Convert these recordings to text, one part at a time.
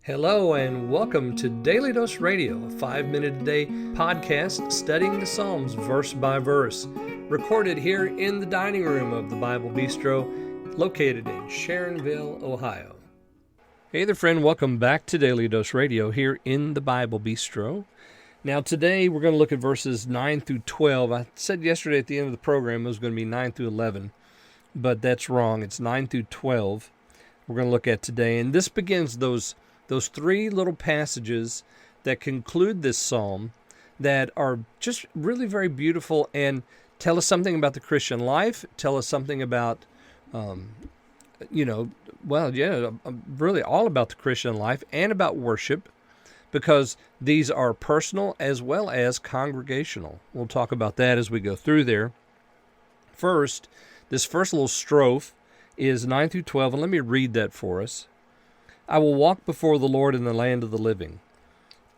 Hello and welcome to Daily Dose Radio, a 5-minute-a-day podcast studying the Psalms verse by verse, recorded here in the dining room of the Bible Bistro, located in Sharonville, Ohio. Hey there, friend. Welcome back to Daily Dose Radio here in the Bible Bistro. Now, today we're going to look at verses 9 through 12. I said yesterday at the end of the program it was going to be 9 through 11, but that's wrong. It's 9 through 12 we're going to look at today, and this begins those three little passages that conclude this psalm that are just really very beautiful and tell us something about the Christian life, tell us something about, really all about the Christian life and about worship, because these are personal as well as congregational. We'll talk about that as we go through there. First, this first little strophe is 9 through 12, and let me read that for us. I will walk before the Lord in the land of the living.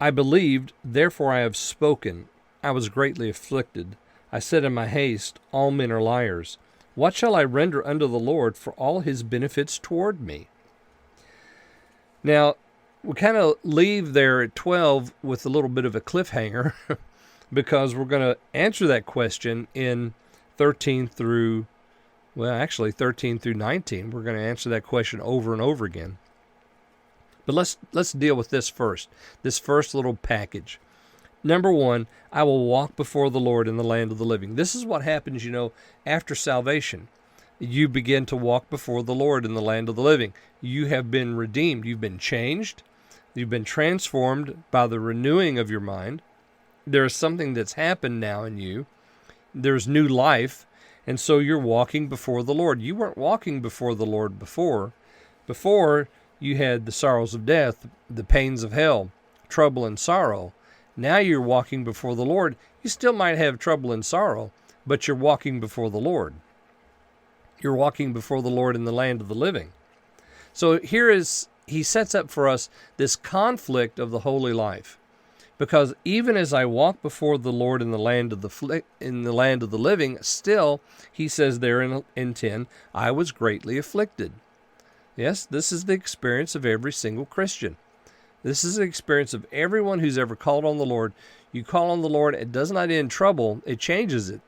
I believed, therefore I have spoken. I was greatly afflicted. I said in my haste, all men are liars. What shall I render unto the Lord for all his benefits toward me? Now, we kind of leave there at 12 with a little bit of a cliffhanger because we're going to answer that question in 13 through 19. We're going to answer that question over and over again. But let's deal with this first, this first little package. Number one, I will walk before the Lord in the land of the living. This is what happens, after salvation. You begin to walk before the Lord in the land of the living. You have been redeemed. You've been changed. You've been transformed by the renewing of your mind. There is something that's happened now in you. There's new life, and so you're walking before the Lord. You weren't walking before the Lord before. Before, you had the sorrows of death, the pains of hell, trouble and sorrow. Now you're walking before the Lord. You still might have trouble and sorrow, but you're walking before the Lord. You're walking before the Lord in the land of the living. So he sets up for us this conflict of the holy life. Because even as I walk before the Lord in the land of the living, still, he says there in 10, I was greatly afflicted. Yes, this is the experience of every single Christian. This is the experience of everyone who's ever called on the Lord. You call on the Lord, it does not end trouble, it changes it.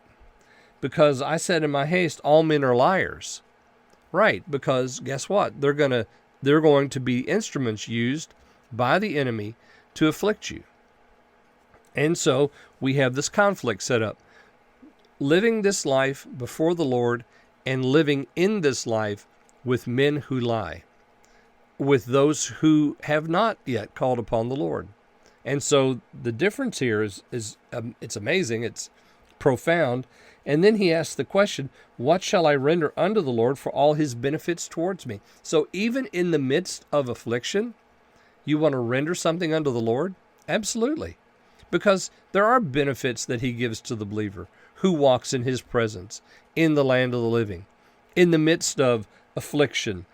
Because I said in my haste, all men are liars. Right, because guess what? They're going to be instruments used by the enemy to afflict you. And so we have this conflict set up. Living this life before the Lord and living in this life with men who lie, with those who have not yet called upon the Lord. And so the difference here is it's amazing, it's profound. And then he asks the question, what shall I render unto the Lord for all his benefits towards me? So even in the midst of affliction, you want to render something unto the Lord? Absolutely. Because there are benefits that he gives to the believer who walks in his presence in the land of the living, in the midst of affliction.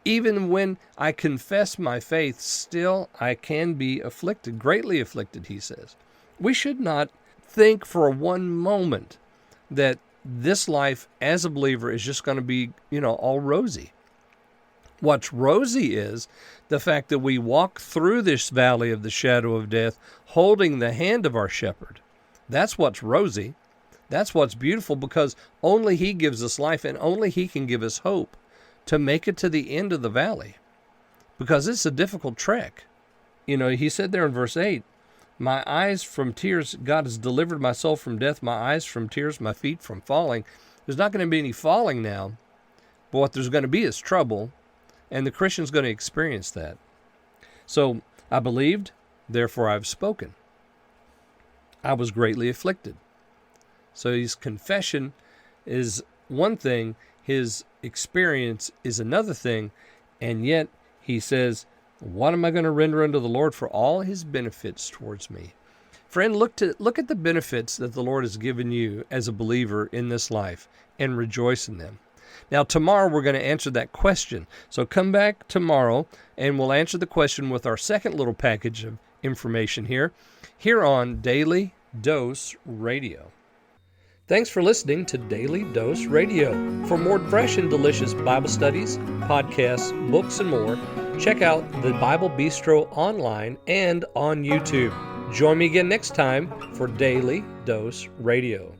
Even when I confess my faith, still I can be afflicted, greatly afflicted, he says. We should not think for one moment that this life as a believer is just going to be, all rosy. What's rosy is the fact that we walk through this valley of the shadow of death holding the hand of our shepherd. That's what's rosy. That's what's beautiful, because only he gives us life and only he can give us hope to make it to the end of the valley, because it's a difficult trek. He said there in verse 8, my eyes from tears, God has delivered my soul from death, my eyes from tears, my feet from falling. There's not going to be any falling now, but what there's going to be is trouble, and the Christian's going to experience that. So I believed, therefore I've spoken. I was greatly afflicted. So his confession is one thing, his experience is another thing, and yet he says, what am I going to render unto the Lord for all his benefits towards me? Friend, look at the benefits that the Lord has given you as a believer in this life and rejoice in them. Now, tomorrow we're going to answer that question. So come back tomorrow and we'll answer the question with our second little package of information here on Daily Dose Radio. Thanks for listening to Daily Dose Radio. For more fresh and delicious Bible studies, podcasts, books, and more, Check out the Bible Bistro online and on YouTube. Join me again next time for Daily Dose Radio.